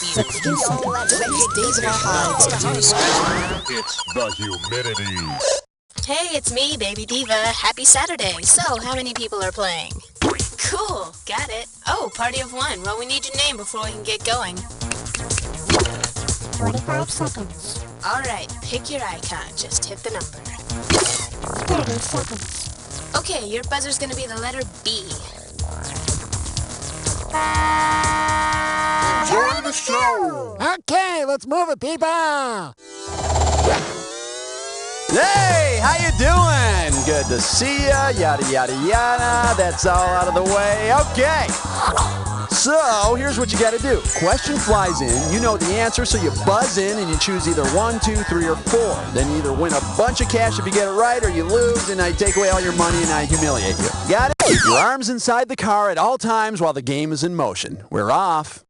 60 seconds. Days of our hives. It's the humidity. Hey, it's me, Baby Diva. Happy Saturday. So, how many people are playing? Cool, got it. Oh, party of one. Well, we need your name before we can get going. 45 seconds. Alright, pick your icon. Just hit the number. 30 seconds. Okay, your buzzer's gonna be the letter B. Enjoy the show! Okay, let's move it, people! Hey, how you doing? Good to see ya, yada, yada, yada. That's all out of the way. Okay. So, here's what you gotta do. Question flies in, you know the answer, so you buzz in and you choose either 1, 2, 3, or 4. Then you either win a bunch of cash if you get it right, or you lose and I take away all your money and I humiliate you. Got it? Keep your arms inside the car at all times while the game is in motion. We're off.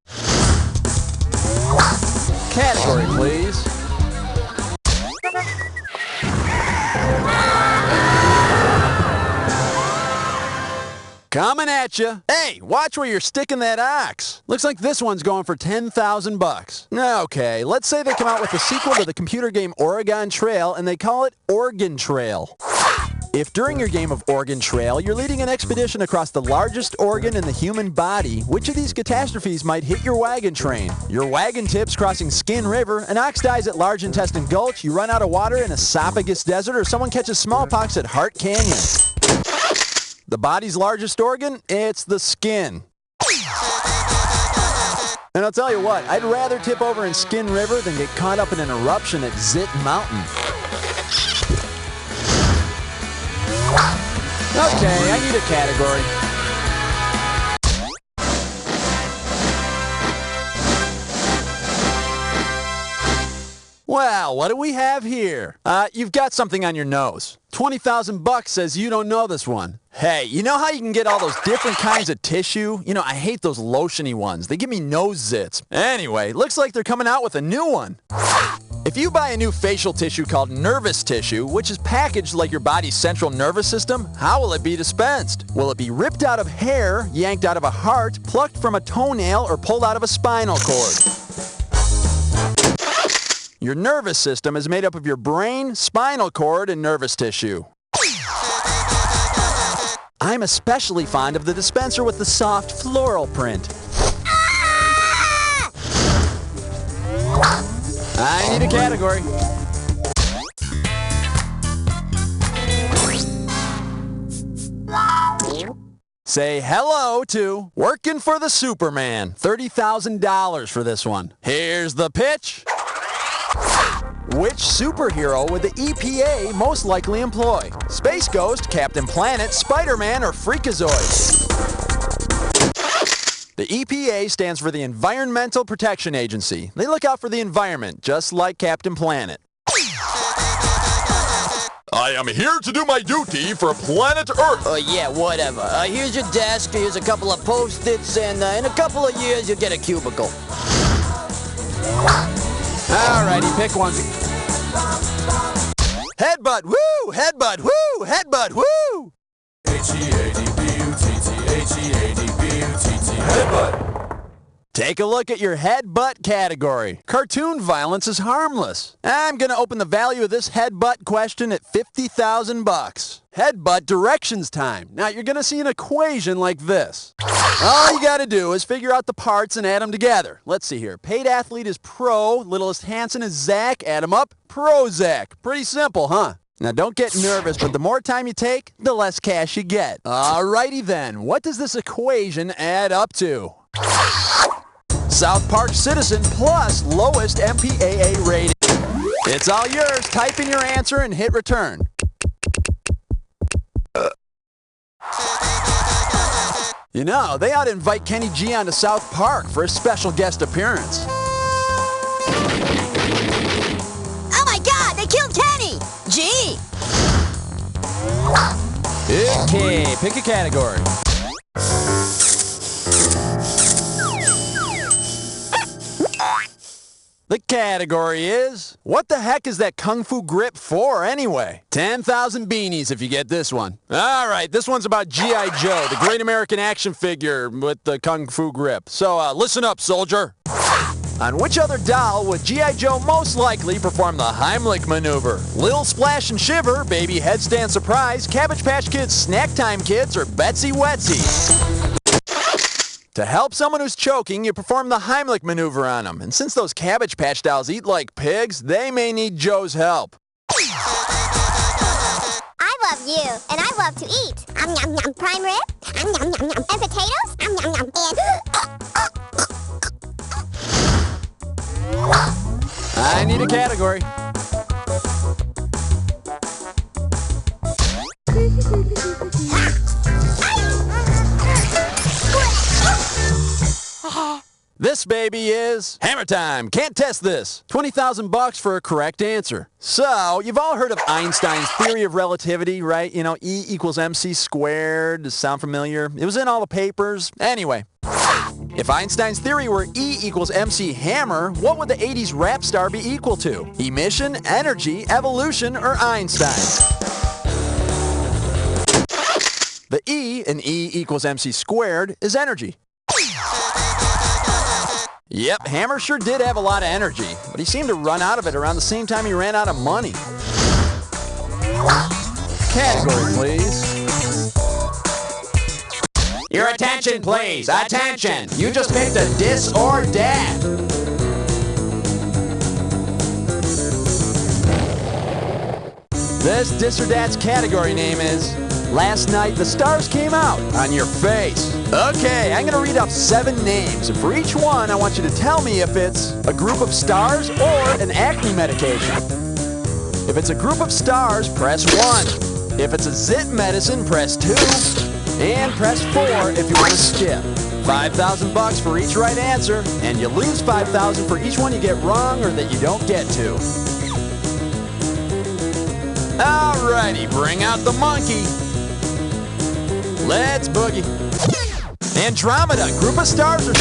Category, please. Coming at you. Hey, watch where you're sticking that ox. Looks like this one's going for 10,000 bucks. Okay, let's say they come out with a sequel to the computer game Oregon Trail and they call it Oregon Trail. If during your game of Oregon Trail, you're leading an expedition across the largest organ in the human body, which of these catastrophes might hit your wagon train? Your wagon tips crossing Skin River, an ox dies at Large Intestine Gulch, you run out of water in Esophagus Desert, or someone catches smallpox at Hart Canyon. The body's largest organ? It's the skin. And I'll tell you what, I'd rather tip over in Skin River than get caught up in an eruption at Zit Mountain. Okay, I need a category. Well, what do we have here? You've got something on your nose. 20,000 bucks says you don't know this one. Hey, you know how you can get all those different kinds of tissue? You know, I hate those lotiony ones. They give me nose zits. Anyway, looks like they're coming out with a new one. If you buy a new facial tissue called nervous tissue, which is packaged like your body's central nervous system, how will it be dispensed? Will it be ripped out of hair, yanked out of a heart, plucked from a toenail, or pulled out of a spinal cord? Your nervous system is made up of your brain, spinal cord, and nervous tissue. I'm especially fond of the dispenser with the soft floral print. I need a category. Say hello to Working for the Superman. $30,000 for this one. Here's the pitch. Which superhero would the EPA most likely employ? Space Ghost, Captain Planet, Spider-Man, or Freakazoid? The EPA stands for the Environmental Protection Agency. They look out for the environment, just like Captain Planet. I am here to do my duty for planet Earth. Yeah, whatever. Here's your desk, here's a couple of Post-its, and in a couple of years you'll get a cubicle. Alrighty, pick one. Headbutt, woo! Headbutt, woo! Headbutt, woo! H-E-A-D-B-U-T-T, H-E-A-D-B-U-T-T, headbutt. Take a look at your headbutt category. Cartoon violence is harmless. I'm gonna open the value of this headbutt question at 50,000 bucks. Headbutt directions time. Now you're gonna see an equation like this. All you gotta do is figure out the parts and add them together. Let's see here. Paid athlete is pro, littlest Hanson is Zach, add them up, pro Zach. Pretty simple, huh? Now don't get nervous, but the more time you take, the less cash you get. Alrighty then, what does this equation add up to? South Park Citizen plus lowest MPAA rating. It's all yours. Type in your answer and hit return. You know, they ought to invite Kenny G onto South Park for a special guest appearance. Oh my god, they killed Kenny! Gee! Okay, pick a category. The category is, what the heck is that Kung Fu grip for anyway? 10,000 beanies if you get this one. All right, this one's about G.I. Joe, the great American action figure with the Kung Fu grip. So listen up, soldier. On which other doll would G.I. Joe most likely perform the Heimlich maneuver? Lil Splash and Shiver, Baby Headstand Surprise, Cabbage Patch Kids, Snack Time Kids, or Betsy Wetsy? To help someone who's choking, you perform the Heimlich maneuver on them. And since those Cabbage Patch dolls eat like pigs, they may need Joe's help. I love you, and I love to eat. Yum, yum. Prime rib, yum, yum, yum. And potatoes, yum, yum, yum. And I need a category. This baby is hammer time. Can't test this. $20,000 for a correct answer. So, you've all heard of Einstein's theory of relativity, right? You know, E equals mc squared. Does it sound familiar? It was in all the papers. Anyway, if Einstein's theory were E equals mc hammer, what would the 80s rap star be equal to? Emission, energy, evolution, or Einstein? The E in E equals mc squared is energy. Yep, Hammer sure did have a lot of energy, but he seemed to run out of it around the same time he ran out of money. Category, please. Your attention, please. Attention. You just picked a dis or dat. This dis or dat's category name is Last Night the Stars Came Out on Your Face. Okay, I'm going to read off 7 names, and for each one, I want you to tell me if it's a group of stars or an acne medication. If it's a group of stars, press 1. If it's a zit medicine, press 2. And press 4 if you want to skip. $5,000 for each right answer, and you lose $5,000 for each one you get wrong or that you don't get to. Alrighty, bring out the monkey. Let's boogie. Andromeda, group of stars or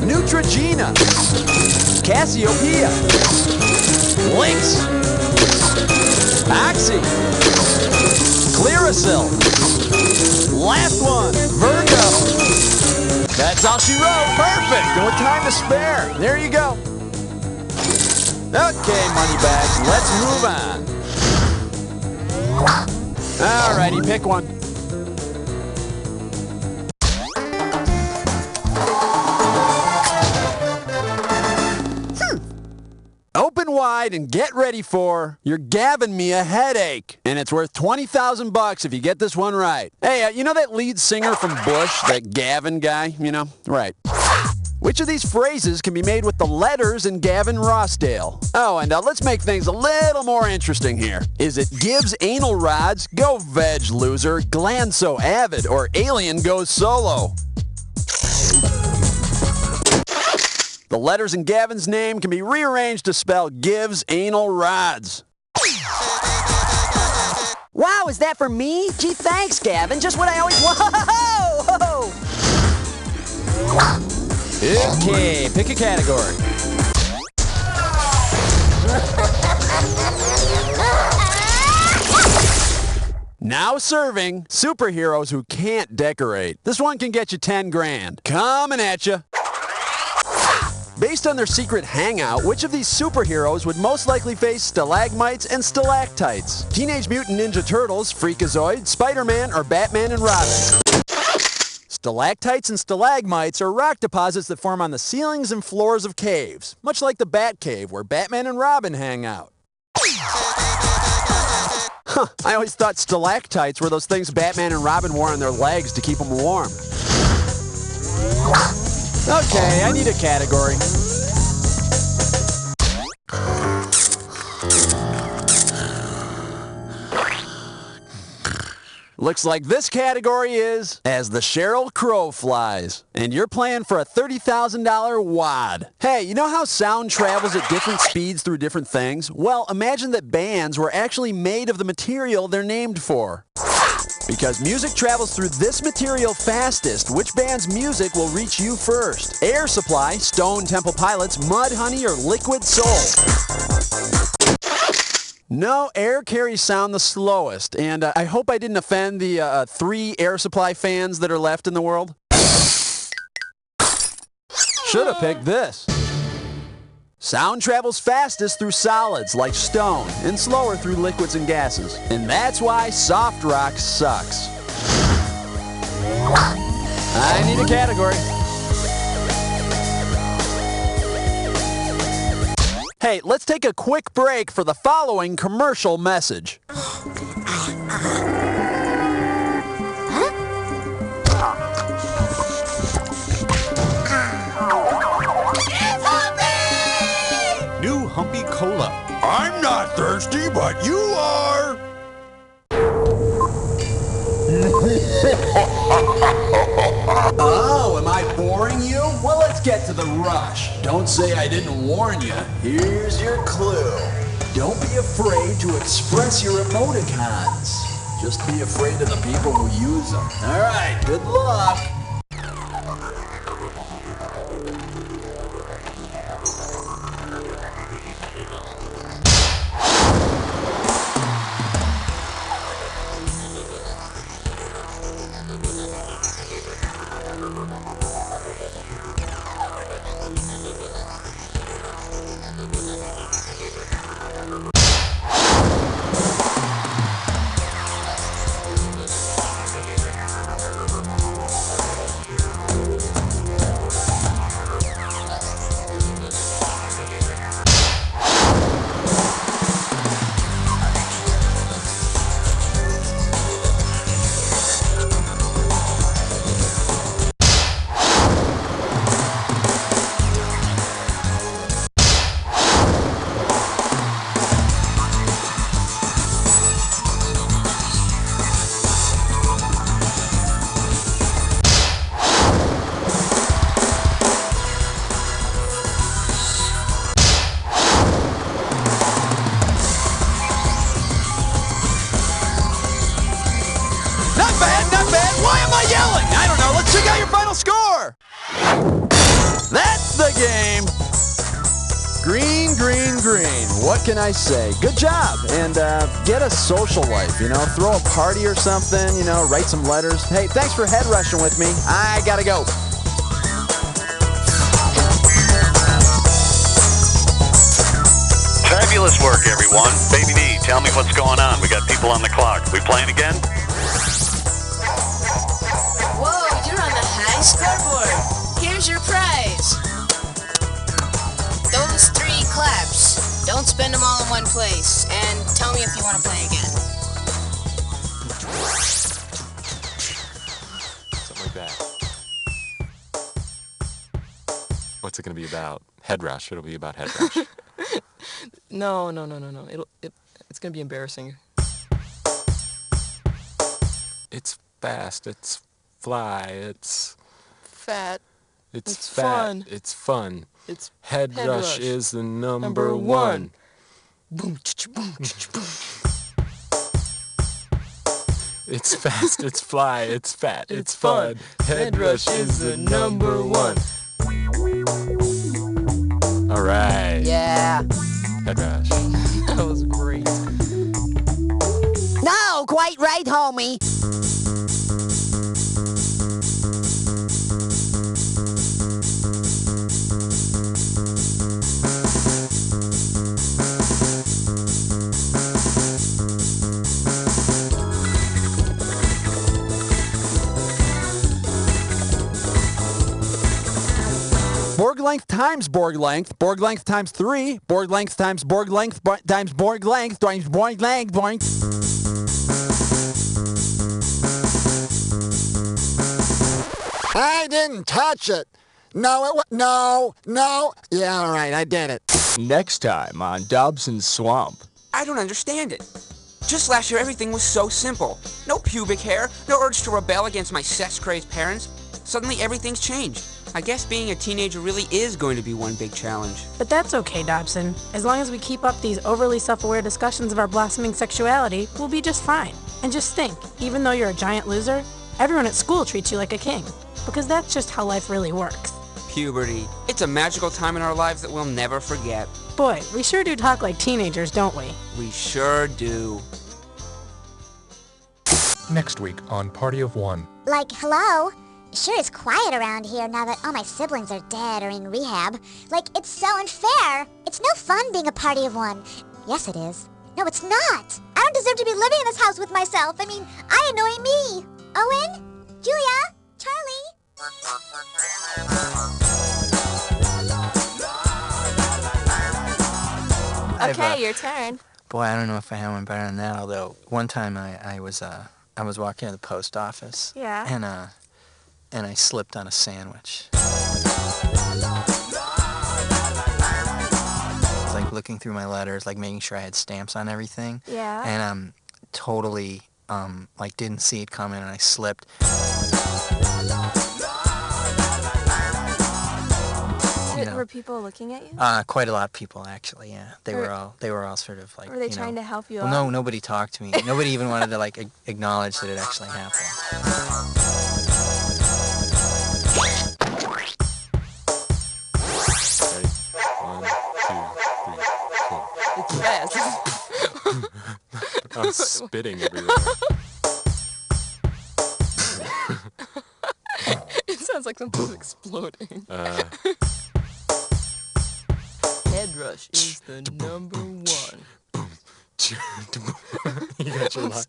Neutrogena, Cassiopeia, Lynx, Oxy, Clearasil. Last one, Virgo. That's all she wrote. Perfect. And with time to spare, there you go. Okay, moneybags, let's move on. Alrighty, pick one. Open wide and get ready for your Gavin me a headache. And it's worth $20,000 if you get this one right. Hey, you know that lead singer from Bush, that Gavin guy, you know? Right. Which of these phrases can be made with the letters in Gavin Rossdale? Oh, and let's make things a little more interesting here. Is it Gibbs anal rods, go veg loser, gland so avid, or alien goes solo? The letters in Gavin's name can be rearranged to spell Gives anal rods. Wow, is that for me? Gee, thanks, Gavin. Just what I always want. Okay, pick a category. Now serving superheroes who can't decorate. This one can get you 10 grand. Coming at you. Based on their secret hangout, which of these superheroes would most likely face stalagmites and stalactites? Teenage Mutant Ninja Turtles, Freakazoid, Spider-Man, or Batman and Robin? Stalactites and stalagmites are rock deposits that form on the ceilings and floors of caves, much like the Bat Cave where Batman and Robin hang out. Huh, I always thought stalactites were those things Batman and Robin wore on their legs to keep them warm. Okay, I need a category. Looks like this category is As the Sheryl Crow Flies. And you're playing for a $30,000 wad. Hey, you know how sound travels at different speeds through different things? Well, imagine that bands were actually made of the material they're named for. Because music travels through this material fastest, which band's music will reach you first? Air Supply, Stone Temple Pilots, Mudhoney, or Liquid Soul? No, air carries sound the slowest, and I hope I didn't offend the 3 Air Supply fans that are left in the world. Should have picked this. Sound travels fastest through solids like stone and slower through liquids and gases. And that's why soft rock sucks. I need a category. Hey, let's take a quick break for the following commercial message. New Humpy Cola. I'm not thirsty, but you are. Oh, am I boring you? Well, let's get to the rush. Don't say I didn't warn you. Here's your clue. Don't be afraid to express your emoticons. Just be afraid of the people who use them. All right, good luck. Not bad. Why am I yelling? I don't know. Let's check out your final score. That's the game. Green, green, green. What can I say? Good job. And get a social life, you know. Throw a party or something, you know. Write some letters. Hey, thanks for head rushing with me. I gotta go. Fabulous work, everyone. Baby D, tell me what's going on. We got people on the clock. We playing again? Whoa, you're on the high scoreboard. Here's your prize. Those 3 claps. Don't spend them all in one place. And tell me if you want to play again. Something like that. What's it going to be about? Head rush. It'll be about head rush. No. It's gonna be embarrassing. It's fast. It's fly. It's Fat. It's fat. Fun. It's fun. It's Head Head rush rush. is the number Number one. one. Boom, boom, boom. It's fast. It's fly. It's fat. It's It's fun. fun. Head rush is the number one. All right. Yeah. Head rush. That was great. No, quite right, homie. Borg length times Borg length times 3, Borg length times Borg length times Borg length times Borg length. I didn't touch it. No. Yeah, all right, I did it. Next time on Dobson's Swamp. I don't understand it. Just last year, everything was so simple. No pubic hair, no urge to rebel against my sex-crazed parents. Suddenly, everything's changed. I guess being a teenager really is going to be one big challenge. But that's okay, Dobson. As long as we keep up these overly self-aware discussions of our blossoming sexuality, we'll be just fine. And just think, even though you're a giant loser, everyone at school treats you like a king. Because that's just how life really works. Puberty. It's a magical time in our lives that we'll never forget. Boy, we sure do talk like teenagers, don't we? We sure do. Next week on Party of One. Like, hello? Sure is quiet around here now that all my siblings are dead or in rehab. Like, it's so unfair. It's no fun being a party of one. Yes, it is. No, it's not. I don't deserve to be living in this house with myself. I mean, I annoy me. Owen? Julia? Charlie? Okay, your turn. Boy, I don't know if I have one better than that, although one time I was walking to the post office. Yeah. And I slipped on a sandwich. Like looking through my letters, like making sure I had stamps on everything. Yeah. And totally like didn't see it coming, and I slipped. Were people looking at you? Quite a lot of people, actually. Yeah, they were all sort of like. Were they trying to help you out? No, nobody talked to me. Nobody even wanted to like acknowledge that it actually happened. It's fast. I'm spitting everywhere. It sounds like something's exploding. HEADRUSH is the number one. You got your line.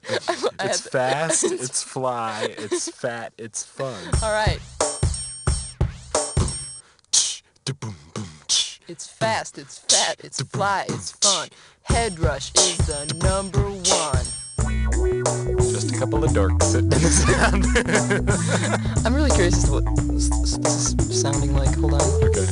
It's fast, it's fly, it's fat, it's fun. All right. It's fast, it's fat, it's fly, it's fun. HEADRUSH is the number one. Just a couple of dorks sitting in the sound. I'm really curious as to what this is sounding like. Hold on. Okay.